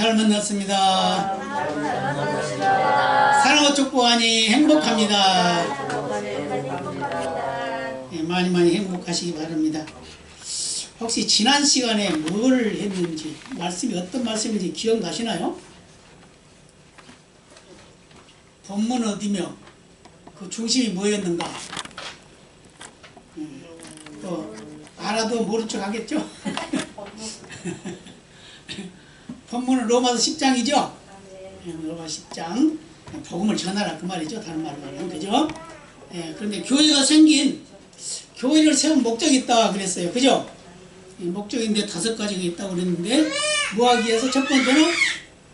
잘 만났습니다. 사랑과 축복하니 행복합니다. 네, 많이 행복하시기 바랍니다. 혹시 지난 시간에 뭘 했는지, 말씀이 어떤 말씀인지 기억나시나요? 본문 어디며 그 중심이 뭐였는가? 또 알아도 모른 척 하겠죠? 본문은 로마서 10장이죠? 로마서 10장 복음을 전하라 그 말이죠. 다른 말로 하면 그죠? 그런데 교회가 생긴, 교회를 세운 목적이 있다 그랬어요. 그죠? 목적인데 5가지가 있다고 그랬는데 뭐 하기 위해서? 첫 번째는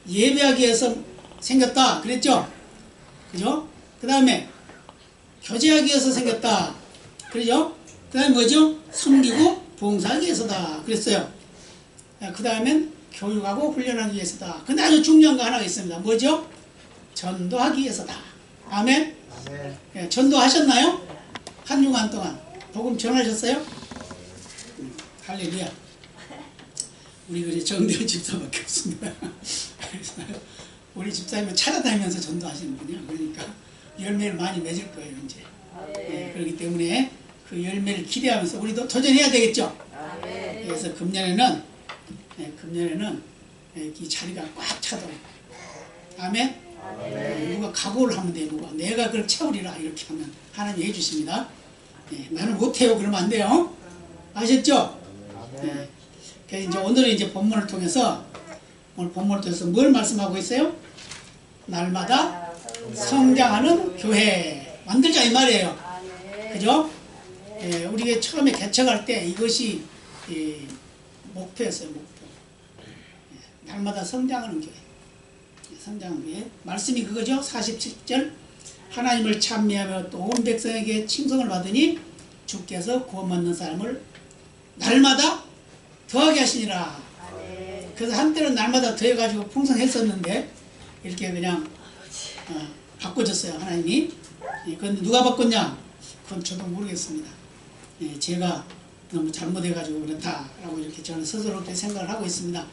예배하기 위해서 생겼다 그랬죠? 그죠? 그 다음에 교제하기 위해서 생겼다 그러죠? 그 다음에 뭐죠? 섬기고 봉사하기 위해서다 그랬어요. 그 다음엔 교육하고 훈련하기 위해서다. 근데 아주 중요한 거 하나가 있습니다. 뭐죠? 전도하기 위해서다. 아멘? 네, 전도하셨나요? 한 주간 동안 복음 전하셨어요? 할렐루야. 우리 그래 정대현 집사밖에 없습니다. 우리 집사님은 찾아다니면서 전도하시는 분이야. 그러니까 열매를 많이 맺을 거예요 이제. 네, 그렇기 때문에 그 열매를 기대하면서 우리도 도전해야 되겠죠. 그래서 금년에는 이 자리가 꽉 차도록. 아멘? 누가 각오를 하면 돼. 누가 내가 그걸 채우리라 이렇게 하면 하나님 해주십니다. 나는 못해요 그러면 안 돼요. 아셨죠? 그래서 이제 오늘은 이제 본문을 통해서 뭘 말씀하고 있어요? 날마다 성장하는 교회 만들자 이 말이에요. 그죠? 우리가 처음에 개척할 때 이것이 목표였어요. 목표. 날마다 성장하는 교회. 성장하는 교회. 말씀이 그거죠. 47절 하나님을 찬미하며 또 온 백성에게 칭송을 받으니 주께서 구원받는 사람을 날마다 더하게 하시니라. 그래서 한때는 날마다 더해가지고 풍성했었는데 이렇게 그냥 바꿔줬어요 하나님이. 그런데 누가 바꿨냐? 그건 저도 모르겠습니다. 제가 너무 잘못해가지고 그렇다라고 이렇게 저는 스스로 그렇게 생각을 하고 있습니다.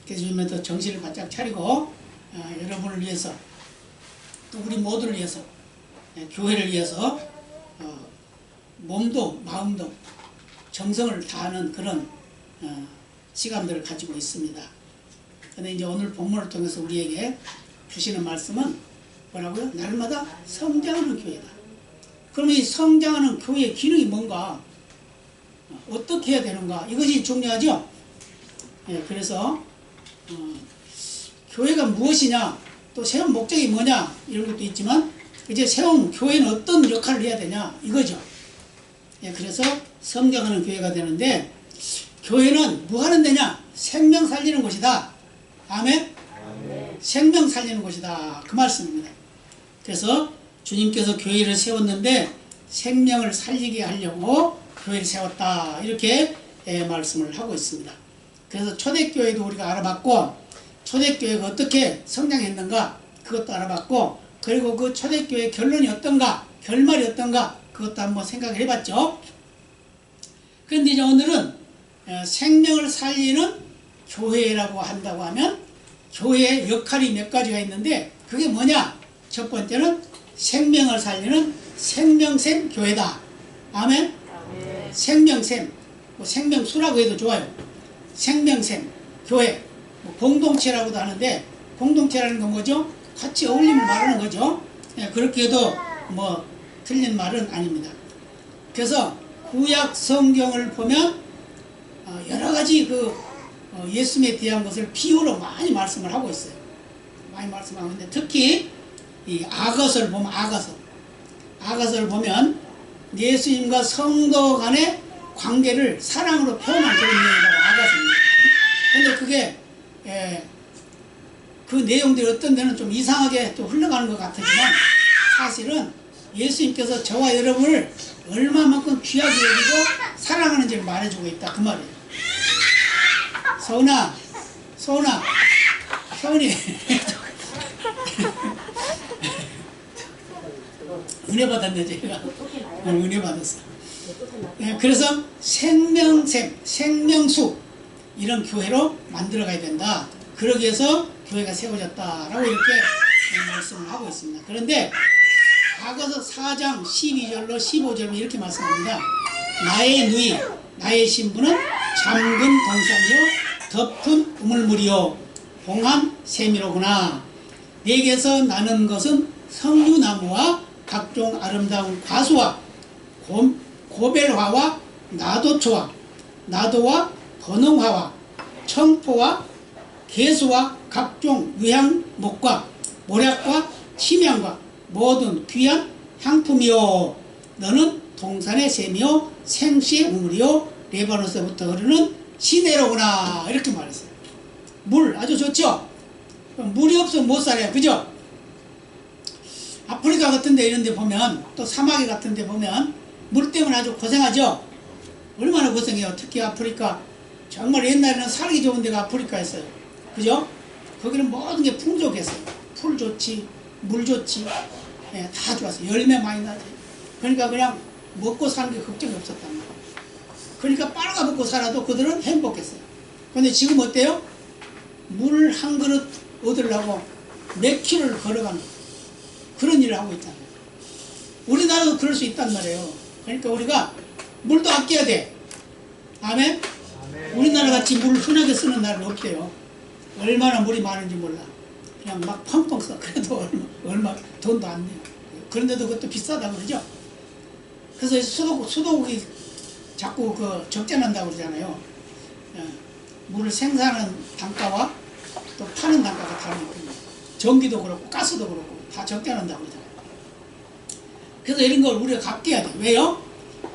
그래서 요즘에 더 정신을 바짝 차리고 여러분을 위해서 또 우리 모두를 위해서 교회를 위해서 몸도 마음도 정성을 다하는 그런 시간들을 가지고 있습니다. 그런데 이제 오늘 본문을 통해서 우리에게 주시는 말씀은 뭐라고요? 날마다 성장하는 교회다. 그러면 이 성장하는 교회의 기능이 뭔가? 어떻게 해야 되는가? 이것이 중요하죠? 그래서 교회가 무엇이냐? 또 세운 목적이 뭐냐? 이런 것도 있지만 이제 세운 교회는 어떤 역할을 해야 되냐? 이거죠. 그래서 성장하는 교회가 되는데 교회는 뭐 하는 데냐? 생명 살리는 곳이다. 아멘? 생명 살리는 곳이다. 그 말씀입니다. 그래서 주님께서 교회를 세웠는데 생명을 살리게 하려고 교회를 세웠다. 이렇게 말씀을 하고 있습니다. 그래서 초대교회도 우리가 알아봤고 초대교회가 어떻게 성장했는가 그것도 알아봤고 그리고 그 초대교회의 결론이 어떤가 결말이 어떤가 그것도 한번 생각을 해봤죠. 그런데 이제 오늘은 생명을 살리는 교회라고 한다고 하면 교회의 역할이 몇 가지가 있는데 그게 뭐냐? 첫 번째는 생명을 살리는 생명샘 교회다. 아멘? 생명샘, 뭐 생명수라고 해도 좋아요. 생명샘 교회, 뭐 공동체라고도 하는데 공동체라는 건 뭐죠? 같이 어울림을 말하는 거죠. 그렇게 해도 뭐 틀린 말은 아닙니다. 그래서 구약 성경을 보면 여러 가지 그 예수님에 대한 것을 비유로 많이 말씀을 하고 있어요. 많이 말씀하고 있는데 특히 이 아가서를 보면 아가서를 보면 예수님과 성도 간의 관계를 사랑으로 표현한 그런 내용이라고 아가서입니다. 근데 그게 그 내용들이 어떤 데는 좀 이상하게 또 흘러가는 것 같지만 사실은 예수님께서 저와 여러분을 얼마만큼 귀하게 여기고 사랑하는지를 말해주고 있다 그 말이에요. 서은이 은혜 받았네 제가. 은혜 받았어. 그래서 생명샘, 생명수 이런 교회로 만들어가야 된다. 그 그러기 위해서 교회가 세워졌다라고 이렇게 말씀을 하고 있습니다. 그런데 과거서 4장 12절로 15절로 이렇게 말씀합니다. 나의 누이 나의 신부는 잠근 동산이요 덮은 우물물이요 봉한 세미로구나. 내게서 나는 것은 석류나무와 각종 아름다운 과수와 고벨화와 나도초와 나도와 번홍화와 청포와 개수와 각종 유향목과 모략과 침향과 모든 귀한 향품이요 너는 동산의 샘이요 생시의 우물이요 레바논에서부터 흐르는 시내로구나. 이렇게 말했어요. 물 아주 좋죠. 물이 없으면 못 살아요. 그죠? 아프리카 같은 데 이런 데 보면 또 사막 같은 데 보면 물 때문에 아주 고생하죠. 얼마나 고생해요. 특히 아프리카 정말 옛날에는 살기 좋은 데가 아프리카였어요. 그죠? 거기는 모든 게 풍족했어요. 풀 좋지 물 좋지 예, 다 좋았어요. 열매 많이 나지. 그러니까 그냥 먹고 사는 게 걱정이 없었단 말이에요. 그러니까 빨아가 먹고 살아도 그들은 행복했어요. 근데 지금 어때요? 물 한 그릇 얻으려고 몇 킬로를 걸어가는 그런 일을 하고 있잖아요. 우리나라도 그럴 수 있단 말이에요. 그러니까 우리가 물도 아껴야 돼. 아멘? 우리나라 같이 물 흔하게 쓰는 나라는 없대요. 얼마나 물이 많은지 몰라. 그냥 막 펑펑 써. 그래도 얼마 돈도 안 내요. 그런데도 그것도 비싸다고 그러죠. 그래서 수도국이 자꾸 그 적재난다고 그러잖아요. 물을 생산하는 단가와 또 파는 단가가 다르니까 전기도 그렇고 가스도 그렇고 다 적재난다고 그러잖아요. 그래서 이런 걸 우리가 갚게야 돼. 왜요?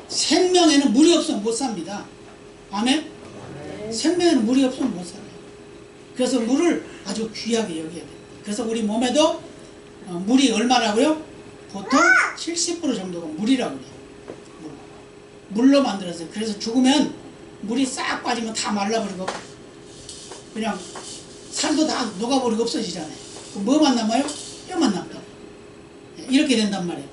생명에는 물이 없으면 못 삽니다. 아멘? 생명에는 물이 없으면 못 살아요. 그래서 물을 아주 귀하게 여겨야 돼요. 그래서 우리 몸에도 물이 얼마라고요? 보통 70% 정도가 물이라고 해요. 물로 만들었어요. 그래서 죽으면 물이 싹 빠지면 다 말라버리고 그냥 살도 다 녹아버리고 없어지잖아요. 뭐만 남아요? 뼈만 남다. 이렇게 된단 말이에요.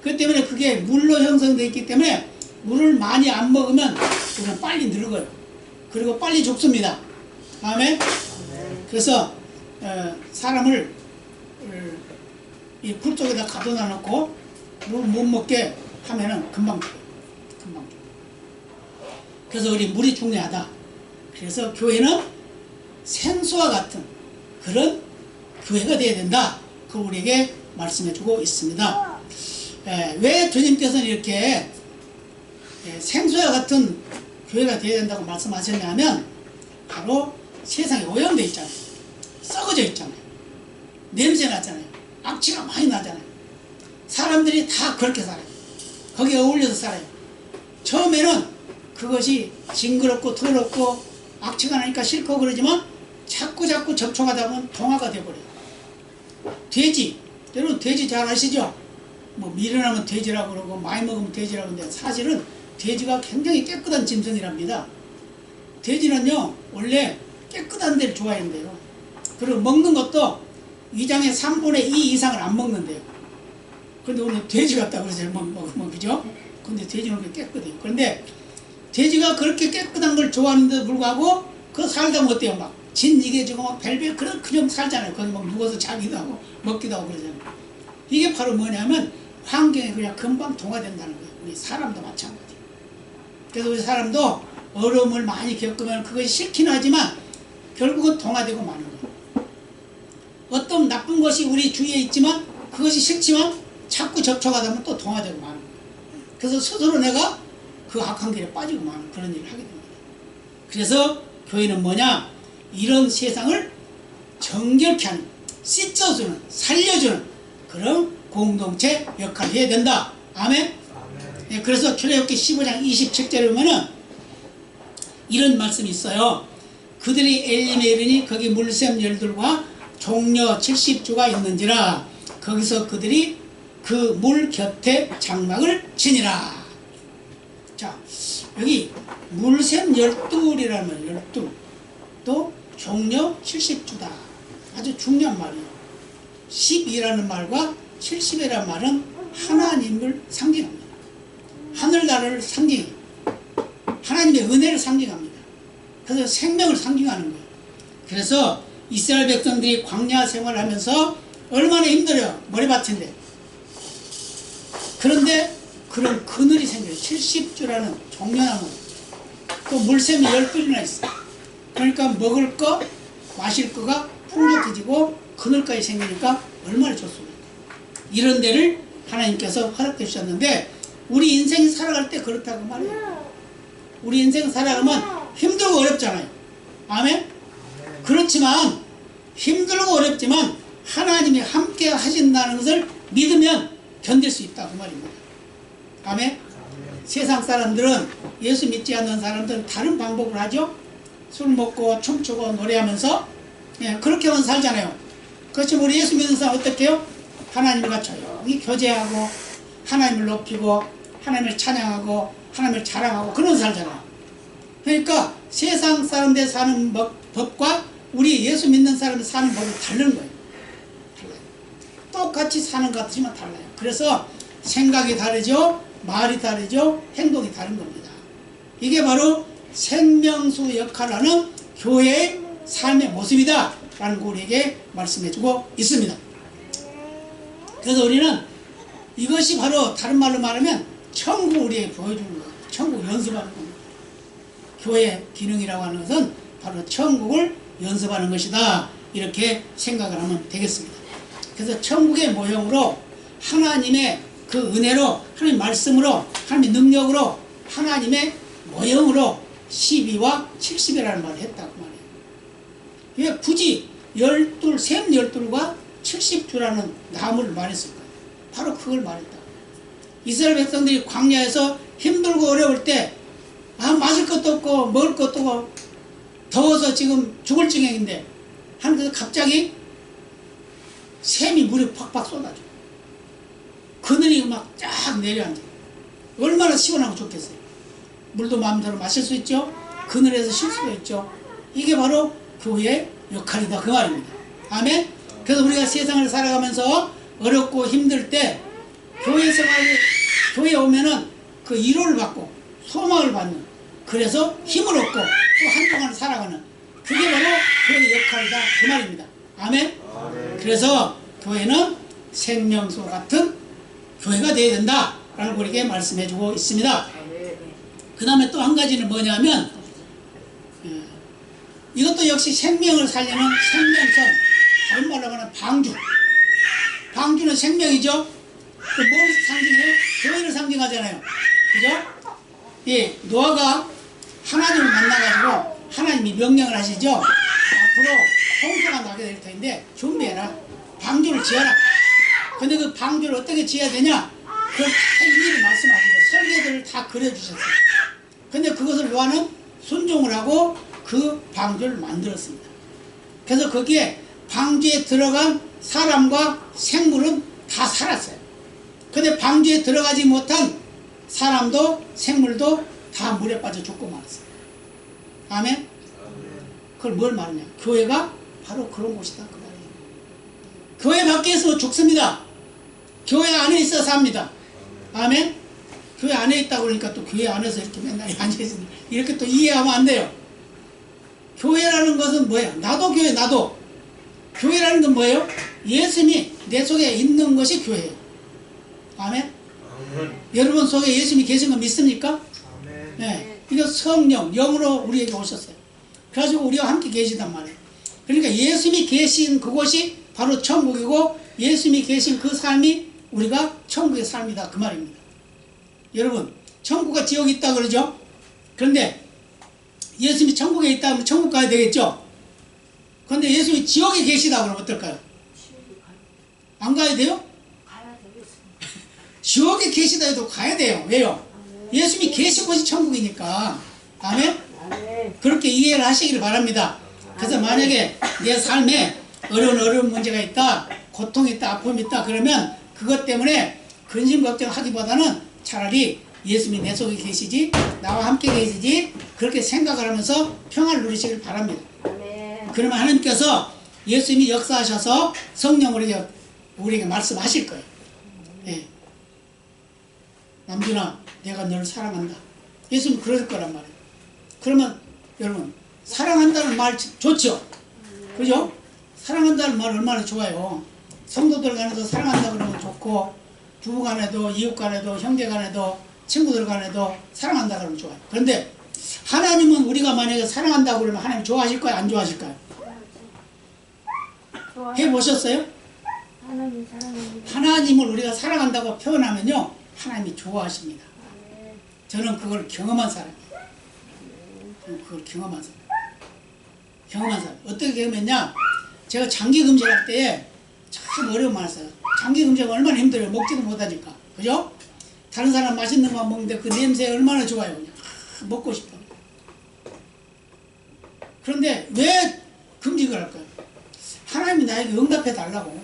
그 때문에 그게 물로 형성되어 있기 때문에 물을 많이 안 먹으면 그냥 빨리 늙어요. 그리고 빨리 죽습니다. 아멘? 그래서 사람을 이 불 속에다 가둬놔 놓고 물 못 먹게 하면은 금방 죽어요. 금방 죽어요. 그래서 우리 물이 중요하다. 그래서 교회는 생수와 같은 그런 교회가 되어야 된다. 그걸 우리에게 말씀해주고 있습니다. 왜 주님께서는 이렇게 생수와 같은 교회가 되어야 된다고 말씀하셨냐면 바로 세상에 오염되어 있잖아요. 썩어져 있잖아요. 냄새 나잖아요. 악취가 많이 나잖아요. 사람들이 다 그렇게 살아요. 거기에 어울려서 살아요. 처음에는 그것이 징그럽고 더럽고 악취가 나니까 싫고 그러지만 자꾸 접촉하다 보면 동화가 돼버려요. 돼지, 여러분 돼지 잘 아시죠? 뭐 미련하면 돼지라고 그러고 많이 먹으면 돼지라고 하는데 사실은 돼지가 굉장히 깨끗한 짐승이랍니다. 돼지는요 원래 깨끗한 데를 좋아한대요. 그리고 먹는 것도 위장의 3분의 2 이상을 안 먹는데요. 그런데 오늘 돼지 같다고 그러죠. 먹으면 그죠? 근데 돼지는 그렇게 깨끗해요. 그런데 돼지가 그렇게 깨끗한 걸 좋아하는데도 불구하고 그거 살다 보면 어때요? 막 진이게지고 막 벨벨 그냥 살잖아요. 거기 막 누워서 자기도 하고 먹기도 하고 그러잖아요. 이게 바로 뭐냐면 환경에 그냥 금방 동화된다는 거예요. 우리 사람도 마찬가지. 그래서 우리 사람도 어려움을 많이 겪으면 그것이 싫긴 하지만 결국은 동화되고 마는 거예요. 어떤 나쁜 것이 우리 주위에 있지만 그것이 싫지만 자꾸 접촉하다 보면 또 동화되고 마는 거예요. 그래서 스스로 내가 그 악한 길에 빠지고 마는 그런 일을 하게 됩니다. 그래서 교회는 뭐냐? 이런 세상을 정결케 하는, 씻어주는, 살려주는 그런 공동체 역할을 해야 된다. 아멘? 예, 그래서 출애굽기 15장 27절에 보면은 이런 말씀이 있어요. 그들이 엘림에 이르니 거기 물샘 열둘과 종려 70주가 있는지라 거기서 그들이 그 물 곁에 장막을 치니라. 자, 여기 물샘 12이라는 말, 12. 또 종려 70주다. 아주 중요한 말이에요. 12라는 말과 70이라는 말은 하나님을 상징합니다. 하늘나라를 상징해요. 하나님의 은혜를 상징합니다. 그래서 생명을 상징하는 거예요. 그래서 이스라엘 백성들이 광야 생활하면서 얼마나 힘들어요. 머리밭인데. 그런데 그런 그늘이 생겨요. 70주라는 종려나무. 또 물샘이 10줄이나 있어요. 그러니까 먹을 거, 마실 거가 풍족해지고 그늘까지 생기니까 얼마나 좋습니까? 이런 데를 하나님께서 허락해 주셨는데 우리 인생이 살아갈 때 그렇다고 말이에요. 우리 인생 살아가면 힘들고 어렵잖아요. 아멘? 그렇지만 힘들고 어렵지만 하나님이 함께 하신다는 것을 믿으면 견딜 수 있다 그 말입니다. 아멘? 세상 사람들은 예수 믿지 않는 사람들은 다른 방법을 하죠. 술 먹고 춤추고 노래하면서 그렇게만 살잖아요. 그렇지만 우리 예수 믿는 사람 어떻게 해요? 하나님과 조용히 교제하고 하나님을 높이고 하나님을 찬양하고 하나님을 자랑하고 그런 살잖아요. 그러니까 세상 사람들 사는 법과 우리 예수 믿는 사람들 사는 법이 다른 거예요. 달라요. 똑같이 사는 것 같지만 달라요. 그래서 생각이 다르죠. 말이 다르죠. 행동이 다른 겁니다. 이게 바로 생명수 역할을 하는 교회의 삶의 모습이다 라는 거 우리에게 말씀해주고 있습니다. 그래서 우리는 이것이 바로 다른 말로 말하면 천국 우리에게 보여주는 거예요. 천국 연습하는 겁니다. 교회 기능이라고 하는 것은 바로 천국을 연습하는 것이다 이렇게 생각을 하면 되겠습니다. 그래서 천국의 모형으로 하나님의 그 은혜로 하나님의 말씀으로 하나님의 능력으로 하나님의 모형으로 12와 70이라는 말을 했다고 말해요. 왜 굳이 샘 12과 70주라는 나무를 말했을까요? 바로 그걸 말했다. 이스라엘 백성들이 광야에서 힘들고 어려울 때 마실 것도 없고 먹을 것도 없고 더워서 지금 죽을 지경인데 하면서 갑자기 샘이 물이 팍팍 쏟아져. 그늘이 막 쫙 내려앉아. 얼마나 시원하고 좋겠어요. 물도 마음대로 마실 수 있죠. 그늘에서 쉴 수가 있죠. 이게 바로 교회의 역할이다 그 말입니다. 아멘. 그래서 우리가 세상을 살아가면서 어렵고 힘들 때 교회 생활에 교회에 오면은 그 위로를 받고 소망을 받는, 그래서 힘을 얻고 또 한동안 살아가는, 그게 바로 교회의 역할이다 그 말입니다. 아멘. 그래서 교회는 생명수 같은 교회가 되어야 된다 라는 우리에게 말씀해주고 있습니다. 그 다음에 또 한 가지는 뭐냐면 이것도 역시 생명을 살리는 생명선, 다른 말로 하면 방주. 방주는 생명이죠. 뭘 상징해요? 교회를 상징하잖아요. 그죠? 예, 노아가 하나님을 만나가지고 하나님이 명령을 하시죠. 앞으로 홍수가 나게 될 텐데 준비해라. 방주를 지어라. 근데 그 방주를 어떻게 지어야 되냐? 그걸 다 일일이 말씀하시고 설계들을 다 그려주셨어요. 근데 그것을 노아는 순종을 하고 그 방주를 만들었습니다. 그래서 거기에 방주에 들어간 사람과 생물은 다 살았어요. 근데 방주에 들어가지 못한 사람도 생물도 다 물에 빠져 죽고 말았어요. 아멘? 그걸 뭘 말하냐? 교회가 바로 그런 곳이다 그 말이에요. 교회 밖에서 죽습니다. 교회 안에 있어 삽니다. 아멘? 교회 안에 있다고 그러니까 또 교회 안에서 이렇게 맨날 앉아있으니 이렇게 또 이해하면 안 돼요. 교회라는 것은 뭐예요? 나도 교회, 나도. 교회라는 건 뭐예요? 예수님이 내 속에 있는 것이 교회예요. 아멘? 여러분 속에 예수님이 계신 거 믿습니까? 네. 이거 성령, 영으로 우리에게 오셨어요. 그래가지고 우리와 함께 계시단 말이에요. 그러니까 예수님이 계신 그곳이 바로 천국이고 예수님이 계신 그 삶이 우리가 천국의 삶이다 그 말입니다. 여러분 천국과 지옥이 있다 그러죠? 그런데 예수님이 천국에 있다 하면 천국 가야 되겠죠? 그런데 예수님이 지옥에 계시다 그러면 어떨까요? 안 가야 돼요? 지옥에 계시다 해도 가야 돼요. 왜요? 예수님이 계신 곳이 천국이니까. 아멘? 그렇게 이해를 하시기를 바랍니다. 그래서 만약에 내 삶에 어려운 문제가 있다, 고통이 있다, 아픔이 있다 그러면 그것 때문에 근심 걱정하기보다는 차라리 예수님이 내 속에 계시지, 나와 함께 계시지, 그렇게 생각을 하면서 평안을 누리시길 바랍니다. 그러면 하나님께서 예수님이 역사하셔서 성령 우리에게 말씀하실 거예요. 예. 남준아, 내가 너를 사랑한다. 예수님 그럴 거란 말이에요. 그러면 여러분 사랑한다는 말 좋죠? 그죠? 사랑한다는 말 얼마나 좋아요. 성도들 간에도 사랑한다 그러면 좋고, 부부 간에도, 이웃 간에도, 형제 간에도, 친구들 간에도 사랑한다 그러면 좋아요. 그런데 하나님은 우리가 만약에 사랑한다고 그러면 하나님 좋아하실까요? 안 좋아하실까요? 해보셨어요? 하나님 사랑합니다. 하나님을 우리가 사랑한다고 표현하면요, 하나님이 좋아하십니다. 저는 그걸 경험한 사람이에요. 저는 그걸 경험한 사람. 경험한 사람. 어떻게 경험했냐? 제가 장기 금식할 때에 참 어려움 많았어요. 장기 금식 얼마나 힘들어요. 먹지도 못하니까. 그죠? 다른 사람 맛있는 거 먹는데 그 냄새 얼마나 좋아요. 그냥 먹고 싶어. 그런데 왜 금식을 할까요? 하나님이 나에게 응답해 달라고.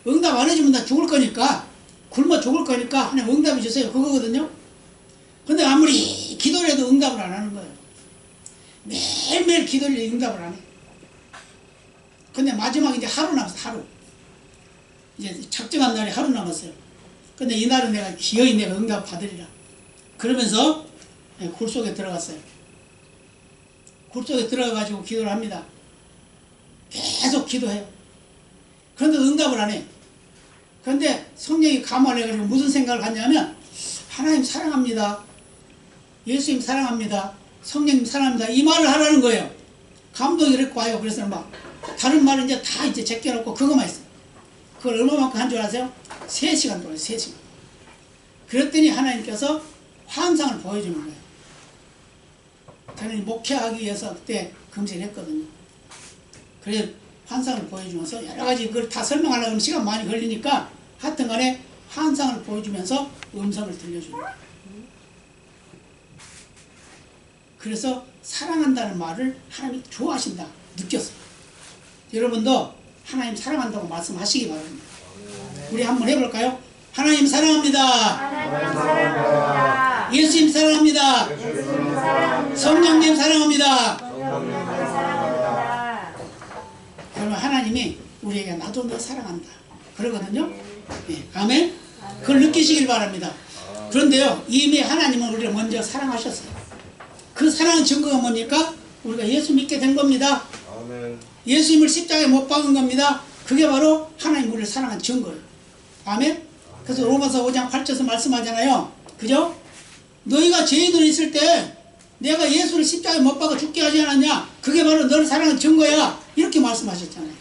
응답 안 해주면 나 죽을 거니까, 굶어 죽을 거니까 하나님 응답해 주세요. 그거거든요. 근데 아무리 기도를 해도 응답을 안 하는 거예요. 매일매일 기도를 해도 응답을 안 해. 근데 마지막 이제 하루 남았어. 하루. 이제 작정한 날이 하루 남았어요. 근데 이날은 내가 기어이 내가 응답 받으리라. 그러면서 굴 속에 들어갔어요. 굴 속에 들어가가지고 기도를 합니다. 계속 기도해요. 그런데 응답을 안 해. 그런데 성령이 감화해가지고 무슨 생각을 갖냐면, 하나님 사랑합니다. 예수님 사랑합니다. 성령님 사랑합니다. 이 말을 하라는 거예요. 감동이 이렇게 와요. 그래서 막 다른 말은 이제 다 이제 제껴놓고 그거만 했어요. 그걸 얼마만큼 한 줄 아세요? 3시간 동안, 3시간. 그랬더니 하나님께서 환상을 보여주는 거예요. 저는 목회하기 위해서 그때 금식을 했거든요. 그래서 환상을 보여주면서 여러 가지 그걸 다 설명하려고 하면 시간 많이 걸리니까 하여튼 간에 환상을 보여주면서 음성을 들려주는 거예요. 그래서 사랑한다는 말을 하나님이 좋아하신다 느꼈어요. 여러분도 하나님 사랑한다고 말씀하시기 바랍니다. 우리 한번 해볼까요? 하나님 사랑합니다. 하나님 사랑합니다. 예수님 사랑합니다. 예수님 사랑합니다. 성령님 사랑합니다. 성령님 사랑합니다. 그러면 하나님이 우리에게 나도 너 사랑한다 그러거든요. 네, 아멘. 그걸 느끼시길 바랍니다. 그런데요, 이미 하나님은 우리를 먼저 사랑하셨어요. 그 사랑의 증거가 뭡니까? 우리가 예수 믿게 된 겁니다. 아멘. 예수님을 십자가에 못 박은 겁니다. 그게 바로 하나님 우리를 사랑한 증거예요. 아멘. 그래서 로마서 5장 8절에서 말씀하잖아요. 그죠? 너희가 죄인으로 있을 때 내가 예수를 십자가에 못 박아 죽게 하지 않았냐? 그게 바로 너를 사랑한 증거야. 이렇게 말씀하셨잖아요.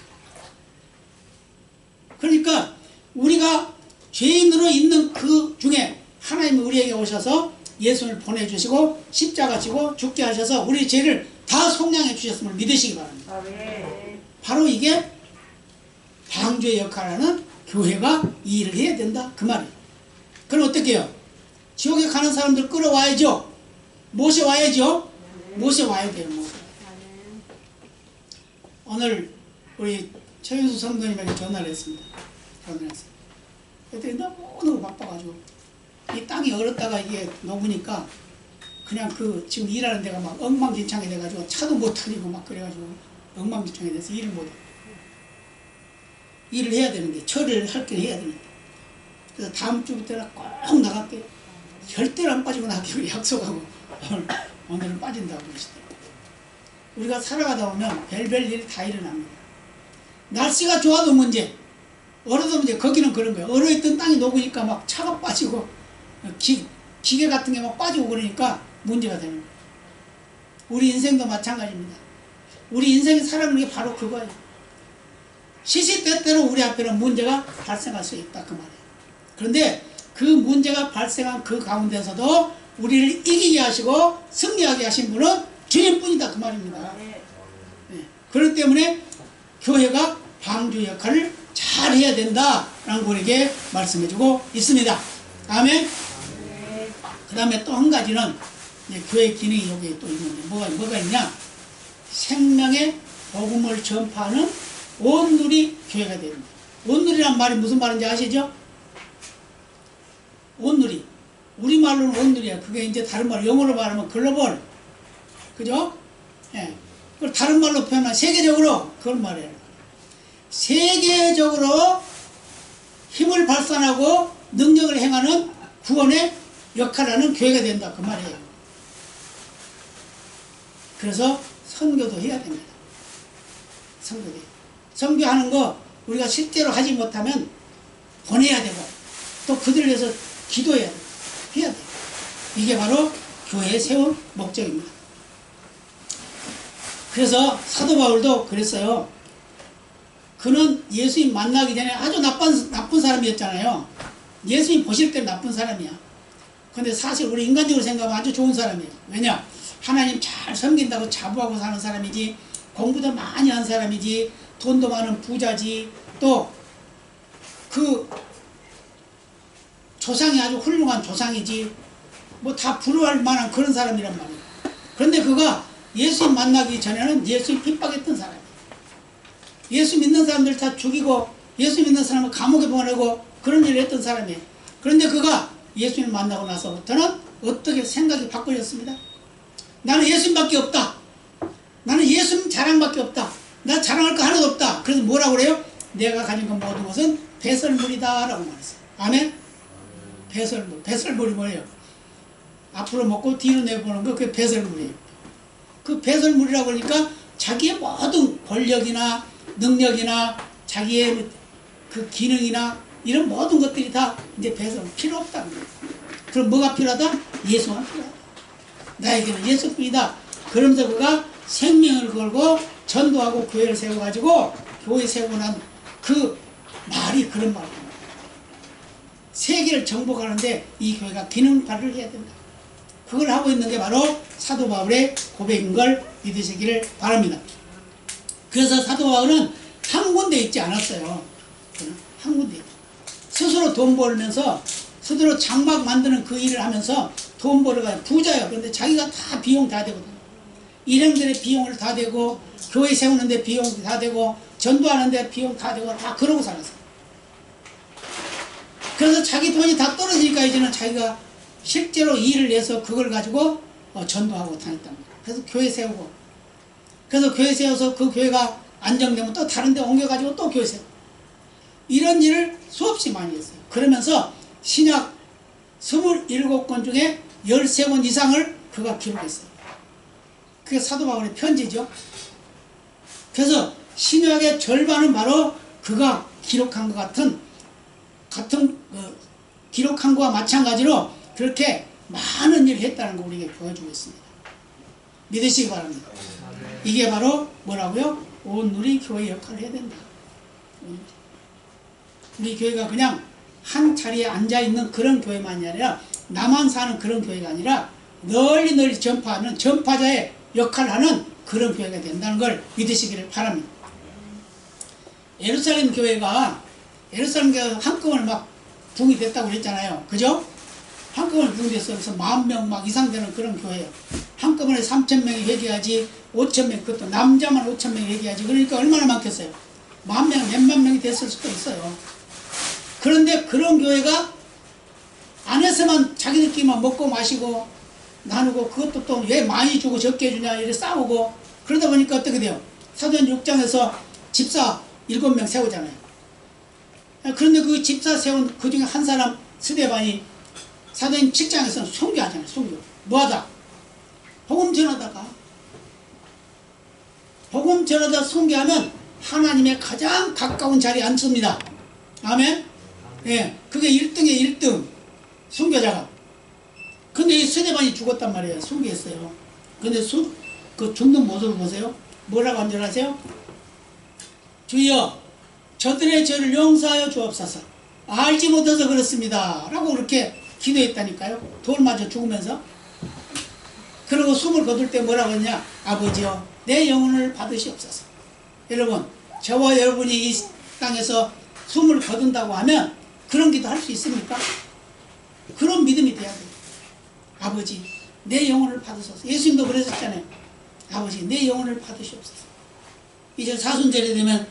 그러니까 우리가 죄인으로 있는 그 중에 하나님이 우리에게 오셔서 예수를 보내주시고 십자가 지고 죽게 하셔서 우리 죄를 다 속량해 주셨음을 믿으시기 바랍니다. 바로 이게 방주의 역할하는 교회가 이 일을 해야 된다 그 말이에요. 그럼 어떻게 해요? 지옥에 가는 사람들 끌어와야죠. 모셔와야죠. 모셔와야 돼요. 오늘 우리 최윤수 성도님에게 전화를 했습니다. 전화를 했어요. 그랬더니 너무 바빠가지고 이 땅이 얼었다가 이게 녹으니까 그냥 그 지금 일하는 데가 막 엉망진창이 돼가지고 차도 못 타니고 막 그래가지고 엉망진창이 돼서 일을 못해. 일을 해야 되는데 처리를 할 게 해야 되는데 그래서 다음 주부터는 꼭 나갈게요. 절대로 안 빠지고 나갈게요. 약속하고 오늘은 빠진다고 그러시더라고요. 우리가 살아가다 보면 별별 일 다 일어납니다. 날씨가 좋아도 문제, 얼어도 문제. 거기는 그런 거예요. 얼어있던 땅이 녹으니까 막 차가 빠지고 기계 같은 게 막 빠지고 그러니까 문제가 되는 거예요. 우리 인생도 마찬가지입니다. 우리 인생이 살아가는 게 바로 그거예요. 시시때때로 우리 앞에는 문제가 발생할 수 있다 그 말이에요. 그런데 그 문제가 발생한 그 가운데서도 우리를 이기게 하시고 승리하게 하신 분은 주님뿐이다 그 말입니다. 네. 그렇기 때문에 교회가 방주 역할을 잘 해야 된다라는 거 우리에게 말씀해주고 있습니다. 아멘. 그 다음에 또 한 가지는 교회 기능이 여기에 또 있는데 뭐가 있냐? 생명의 복음을 전파하는 온누리 교회가 됩니다. 온누리란 말이 무슨 말인지 아시죠? 온누리. 우리말로는 온누리야. 그게 이제 다른 말, 영어로 말하면 글로벌. 그죠? 예. 그걸 다른 말로 표현하면 세계적으로 그걸 말해요. 세계적으로 힘을 발산하고 능력을 행하는 구원의 역할을 하는 교회가 된다. 그 말이에요. 그래서 선교도 해야 됩니다. 선교도 해요. 선교하는 거 우리가 실제로 하지 못하면 보내야 되고 또 그들을 위해서 기도해야 돼. 해야 돼. 이게 바로 교회의 세운 목적입니다. 그래서 사도 바울도 그랬어요. 그는 예수님 만나기 전에 아주 나쁜 사람이었잖아요. 예수님 보실 때 나쁜 사람이야. 근데 사실 우리 인간적으로 생각하면 아주 좋은 사람이에요. 왜냐? 하나님 잘 섬긴다고 자부하고 사는 사람이지, 공부도 많이 한 사람이지, 돈도 많은 부자지, 또 그 조상이 아주 훌륭한 조상이지, 뭐 다 부러워할 만한 그런 사람이란 말이에요. 그런데 그가 예수님 만나기 전에는 예수님 핍박했던 사람이에요. 예수 믿는 사람들 다 죽이고 예수 믿는 사람을 감옥에 보내고 그런 일을 했던 사람이에요. 그런데 그가 예수님 만나고 나서부터는 어떻게 생각이 바꿔졌습니다. 나는 예수님밖에 없다. 나는 예수님 자랑밖에 없다. 나 자랑할 거 하나도 없다. 그래서 뭐라고 그래요? 내가 가진 건 모든 것은 배설물이다 라고 말했어요. 아멘? 배설물. 배설물이 뭐예요? 앞으로 먹고 뒤로 내보는 거 그게 배설물이에요. 그 배설물이라고 하니까 자기의 모든 권력이나 능력이나 자기의 그 기능이나 이런 모든 것들이 다 이제 배설물 필요 없다는 거예요. 그럼 뭐가 필요하다? 예수만 필요하다. 나에게는 예수뿐이다. 그러면서 그가 생명을 걸고 전도하고 교회를 세워가지고 교회 세우고 난 그 말이 그런 말입니다. 세계를 정복하는데 이 교회가 기능발휘를 해야 된다. 그걸 하고 있는 게 바로 사도 바울의 고백인 걸 믿으시기를 바랍니다. 그래서 사도 바울은 한 군데 있지 않았어요. 한 군데. 스스로 돈 벌면서 스스로 장막 만드는 그 일을 하면서 돈 벌어가지고 부자예요. 그런데 자기가 다 비용 다 되거든요. 일행들의 비용을 다 되고 교회 세우는데 비용 다 되고 전도하는데 비용 다 되고 다 그러고 살았어요. 그래서 자기 돈이 다 떨어지니까 이제는 자기가 실제로 일을 해서 그걸 가지고 전도하고 다녔답니다. 그래서 교회 세우고, 그래서 교회 세워서 그 교회가 안정되면 또 다른 데 옮겨가지고 또 교회 세우고, 이런 일을 수없이 많이 했어요. 그러면서 신약 27권 중에 13권 이상을 그가 기록했어요. 그게 사도 바울의 편지죠. 그래서 신약의 절반은 바로 그가 기록한 것 같은 기록한 것과 마찬가지로 그렇게 많은 일을 했다는 거 우리에게 보여주고 있습니다. 믿으시기 바랍니다. 이게 바로 뭐라고요? 온누리 교회 역할을 해야 된다. 우리 교회가 그냥 한 자리에 앉아있는 그런 교회만이 아니라 나만 사는 그런 교회가 아니라 널리 전파하는 전파자의 역할을 하는 그런 교회가 된다는 걸 믿으시기를 바랍니다. 예루살렘 교회가 한꺼번에 막 붕이 됐다고 그랬잖아요. 그죠? 한꺼번에 붕이 됐어요. 그래서 10,000명 막 이상 되는 그런 교회예요. 한꺼번에 3,000명이 회개하지, 5,000명, 그것도 남자만 5,000명이 회개하지. 그러니까 얼마나 많겠어요? 10,000명, 몇만 명이 됐을 수도 있어요. 그런데 그런 교회가 안에서만 자기들끼리만 먹고 마시고 나누고, 그것도 또 왜 많이 주고 적게 주냐 이렇게 싸우고, 그러다 보니까 어떻게 돼요? 사도행전 6장에서 집사 7명 세우잖아요. 그런데 그 집사 세운 그 중에 한 사람 스데반이 사도행전 7장에서는 순교하잖아요. 순교. 뭐하다? 복음 전하다가 순교하면 하나님의 가장 가까운 자리에 앉습니다. 아멘? 예, 그게 1등에 1등 순교자가. 근데 이 스데반이 죽었단 말이에요. 순교했어요. 근데 그 죽는 모습을 보세요. 뭐라고 한 줄 아세요? 주여, 저들의 죄를 용서하여 주옵소서. 알지 못해서 그렇습니다. 라고 그렇게 기도했다니까요. 돌 맞아 죽으면서. 그리고 숨을 거둘 때 뭐라고 했냐? 아버지여, 내 영혼을 받으시옵소서. 여러분, 저와 여러분이 이 땅에서 숨을 거둔다고 하면 그런 기도 할 수 있습니까? 그런 믿음이 돼야 돼요. 아버지, 내 영혼을 받으소서. 예수님도 그러셨잖아요. 아버지, 내 영혼을 받으시옵소서. 이제 사순절이 되면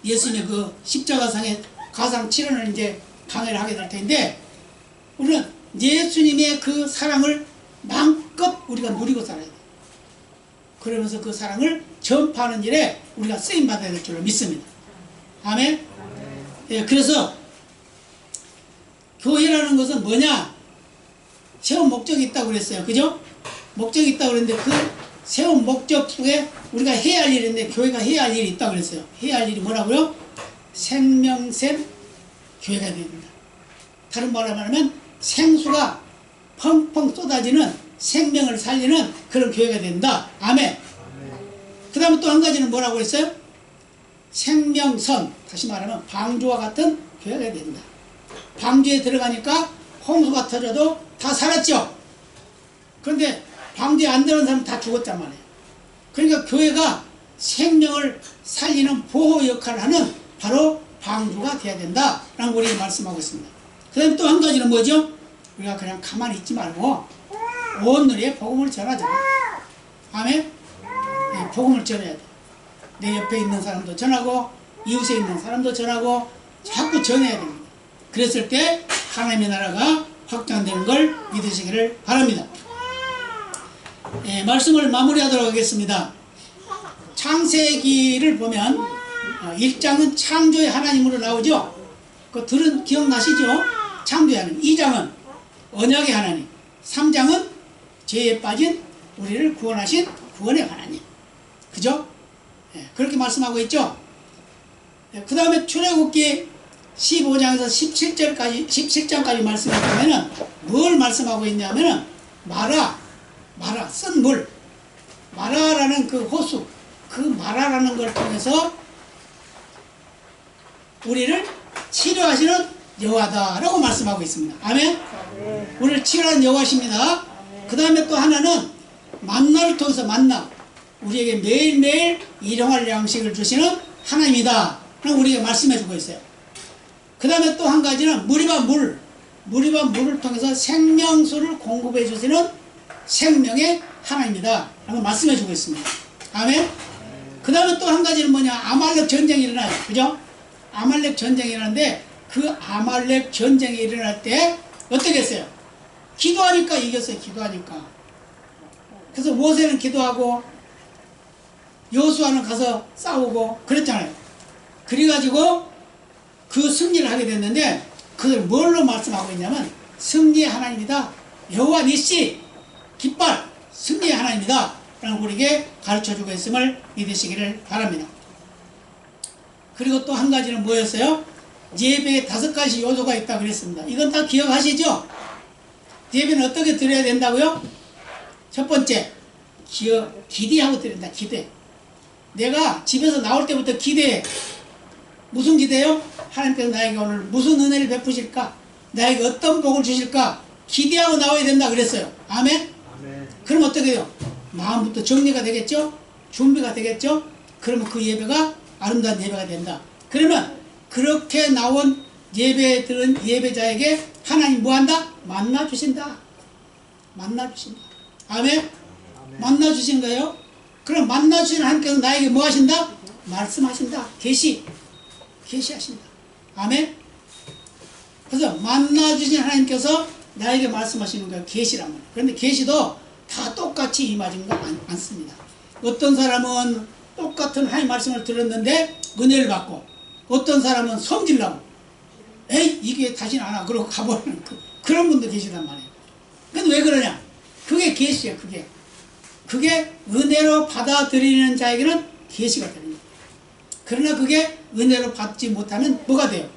예수님의 그 십자가상의 가상 7원을 이제 강해를 하게 될 텐데, 우리는 예수님의 그 사랑을 마음껏 우리가 누리고 살아야 돼요. 그러면서 그 사랑을 전파하는 일에 우리가 쓰임받아야 될 줄로 믿습니다. 아멘? 예, 그래서 교회라는 것은 뭐냐? 세운 목적이 있다고 그랬어요. 그죠? 목적이 있다고 그랬는데 그 세운 목적 속에 우리가 해야 할 일이 있는데 교회가 해야 할 일이 있다고 그랬어요. 해야 할 일이 뭐라고요? 생명샘 교회가 되야 된다. 다른 말로 말하면 생수가 펑펑 쏟아지는 생명을 살리는 그런 교회가 된다. 아멘. 그 다음에 또 한 가지는 뭐라고 했어요? 생명선, 다시 말하면 방주와 같은 교회가 된다. 방주에 들어가니까 홍수가 터져도 다 살았죠. 그런데 방주에 안 들어간 사람은 다 죽었단 말이에요. 그러니까 교회가 생명을 살리는 보호 역할을 하는 바로 방주가 돼야 된다 라는 우리가 말씀하고 있습니다. 그 다음에 또 한 가지는 뭐죠? 우리가 그냥 가만히 있지 말고 온누리에 복음을 전하자. 아멘? 네, 복음을 전해야 돼. 내 옆에 있는 사람도 전하고 이웃에 있는 사람도 전하고 자꾸 전해야 됩니다. 그랬을 때 하나님의 나라가 확장되는 걸 믿으시기를 바랍니다. 네, 말씀을 마무리하도록 하겠습니다. 창세기를 보면 1장은 창조의 하나님으로 나오죠. 그 들은 기억나시죠? 창조의 하나님. 2장은 언약의 하나님. 3장은 죄에 빠진 우리를 구원하신 구원의 하나님. 그죠? 네, 그렇게 말씀하고 있죠. 네, 그 다음에 출애굽기 15장에서 17장까지 말씀해 보면은 뭘 말씀하고 있냐면은 마라, 쓴 물, 마라라는 그 호수, 그 마라라는 걸 통해서 우리를 치료하시는 여호와다라고 말씀하고 있습니다. 아멘. 우리를 치료하는 여호와십니다. 그 다음에 또 하나는 만나를 통해서 만나, 우리에게 매일매일 일용할 양식을 주시는 하나님이다 라고 우리에게 말씀해 주고 있어요. 그 다음에 또 한 가지는 물이와 물을 통해서 생명수를 공급해 주시는 생명의 하나님이다 라고 말씀해 주고 있습니다. 아멘. 그 다음에 또 한 가지는 뭐냐, 아말렉 전쟁이 일어나요. 그죠? 아말렉 전쟁이 일어나는데 그 아말렉 전쟁이 일어날 때 어떻게 했어요? 기도하니까 이겼어요. 기도하니까. 그래서 모세는 기도하고 여호수아는 가서 싸우고 그랬잖아요. 그래가지고 그 승리를 하게 됐는데 그걸 뭘로 말씀하고 있냐면 승리의 하나님이다. 여호와 니시 깃발 승리의 하나님이다 라고 우리에게 가르쳐주고 있음을 믿으시기를 바랍니다. 그리고 또 한 가지는 뭐였어요? 예배에 5가지 요소가 있다고 그랬습니다. 이건 다 기억하시죠? 예배는 어떻게 드려야 된다고요? 첫 번째, 기대하고 드린다. 기대. 내가 집에서 나올 때부터 기대해. 무슨 기대요? 하나님께서 나에게 오늘 무슨 은혜를 베푸실까? 나에게 어떤 복을 주실까? 기대하고 나와야 된다 그랬어요. 아멘? 아멘. 그럼 어떻게 해요? 마음부터 정리가 되겠죠? 준비가 되겠죠? 그러면 그 예배가 아름다운 예배가 된다. 그러면 그렇게 나온 예배에 들은 예배자에게 하나님 뭐한다? 만나주신다. 만나주신다. 아멘? 아멘. 만나주신 거예요? 그럼 만나주신 하나님께서 나에게 뭐 하신다? 말씀하신다. 계시하신다. 아멘? 그래서 만나주신 하나님께서 나에게 말씀하시는 거예요. 계시란 말이에요. 그런데 계시도 다 똑같이 임하지는 않습니다. 어떤 사람은 똑같은 하나님 말씀을 들었는데 은혜를 받고, 어떤 사람은 성질나고 에이 이게 다시는 안 하고 그러고 가버리는 그런 분도 계시단 말이에요. 근데 왜 그러냐? 그게 계시예요. 그게 은혜로 받아들이는 자에게는 계시가 되는 거예요. 그러나 그게 은혜로 받지 못하면 뭐가 돼요?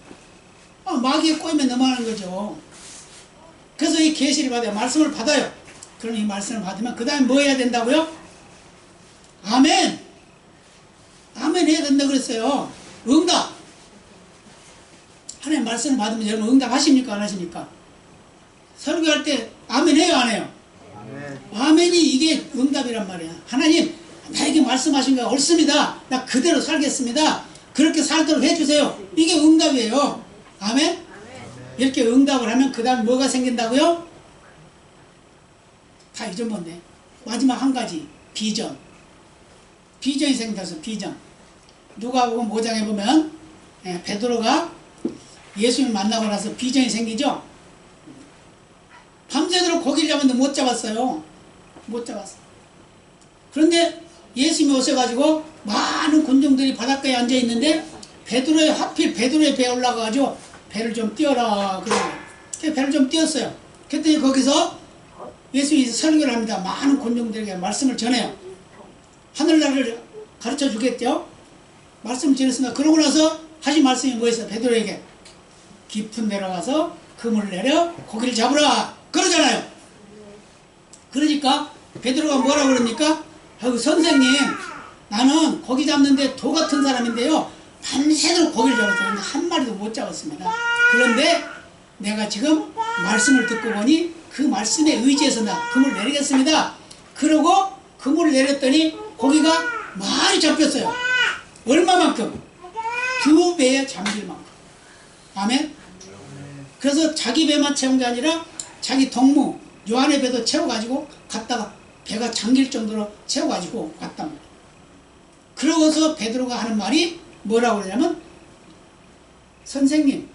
마귀에 꼬이면 넘어가는 거죠. 그래서 이 계시를 받아요. 말씀을 받아요. 그럼 이 말씀을 받으면 그 다음에 뭐 해야 된다고요? 아멘. 아멘 해야 된다고 그랬어요. 응답. 하나님 말씀을 받으면 여러분 응답하십니까? 안 하십니까? 설교할 때 아멘 해요? 안 해요? 아멘. 아멘이 이게 응답이란 말이야. 하나님 나에게 말씀하신 거 옳습니다. 나 그대로 살겠습니다. 그렇게 살도록 해주세요. 이게 응답이에요. 아멘? 아멘. 이렇게 응답을 하면 그 다음 뭐가 생긴다고요? 다 잊어먹네. 마지막 한 가지 비전이 생겨서 비전. 누가복음 5장에 보면 베드로가 예수님 만나고 나서 비전이 생기죠. 밤새도록 고기를 잡았는데 못 잡았어요. 못 잡았어. 그런데 예수님이 오셔가지고 많은 군중들이 바닷가에 앉아 있는데 하필 베드로의 배에 올라가가지고 배를 좀 띄워라 그러고 배를 좀 띄웠어요. 그랬더니 거기서 예수님이 설교를 합니다. 많은 군중들에게 말씀을 전해요. 하늘나라를 가르쳐 주겠죠. 말씀 드렸습니다. 그러고 나서 하신 말씀이 뭐였어요? 베드로에게 깊은 데로 가서 그물을 내려 고기를 잡으라 그러잖아요. 그러니까 베드로가 뭐라고 그럽니까? 아이고 선생님, 나는 고기 잡는데 도 같은 사람인데요, 밤새도록 고기를 잡았어요. 한 마리도 못 잡았습니다. 그런데 내가 지금 말씀을 듣고 보니 그 말씀에 의지해서 나 그물을 내리겠습니다. 그러고 그물을 내렸더니 고기가 많이 잡혔어요. 얼마만큼? 2배의 잠길 만큼. 아멘. 그래서 자기 배만 채운 게 아니라 자기 동무 요한의 배도 채워가지고 갔다가 배가 잠길 정도로 채워가지고 갔단 말이에요. 그러고서 베드로가 하는 말이 뭐라고 그러냐면, 선생님,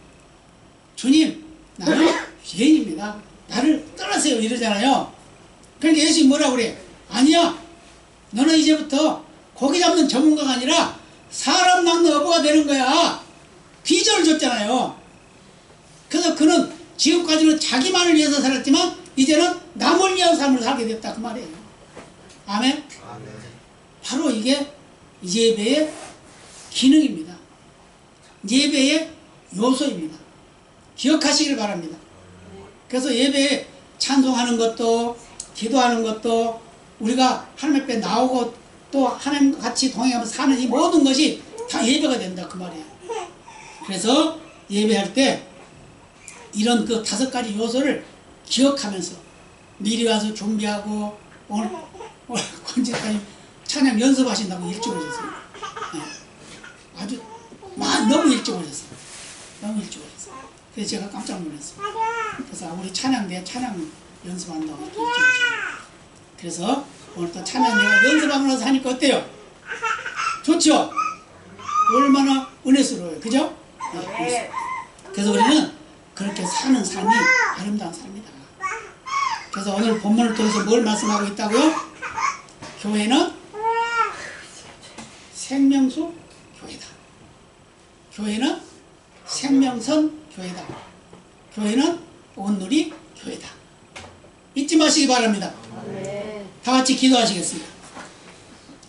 주님, 나는 죄인입니다. 나를 떠나세요 이러잖아요. 그러니까 예수님이 뭐라고 그래? 아니야, 너는 이제부터 고기 잡는 전문가가 아니라 사람 낚는 어부가 되는 거야. 비전을 줬잖아요. 그래서 그는 지금까지는 자기만을 위해서 살았지만 이제는 남을 위한 삶을 살게 됐다 그 말이에요. 아멘. 바로 이게 예배의 기능입니다. 예배의 요소입니다. 기억하시길 바랍니다. 그래서 예배에 찬송하는 것도, 기도하는 것도, 우리가 하나님 앞에 나오고 또 하나님 같이 동행하면서 사는 이 모든 것이 다 예배가 된다 그 말이에요. 그래서 예배할 때 이런 그 5가지 요소를 기억하면서 미리 와서 준비하고, 오늘 권지사님 찬양 연습하신다고 일찍 오셨어요. 네. 아주 너무 일찍 오셨어요. 너무 일찍 오셨어요. 그래서 제가 깜짝 놀랐어요. 그래서 우리 찬양대 찬양 연습한다고 이렇게 일찍 오셨어요. 그래서 오늘 또 찬양 내가 연습하고 나서 하니까 어때요? 좋죠? 얼마나 은혜스러워요. 그죠? 네. 그래서 우리는 그렇게 사는 삶이 아름다운 삶이다. 그래서 오늘 본문을 통해서 뭘 말씀하고 있다고요? 교회는 생명수 교회다. 교회는 생명선 교회다. 교회는 온누리 교회다. 잊지 마시기 바랍니다. 다 같이 기도하시겠습니다.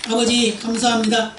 아버지 감사합니다.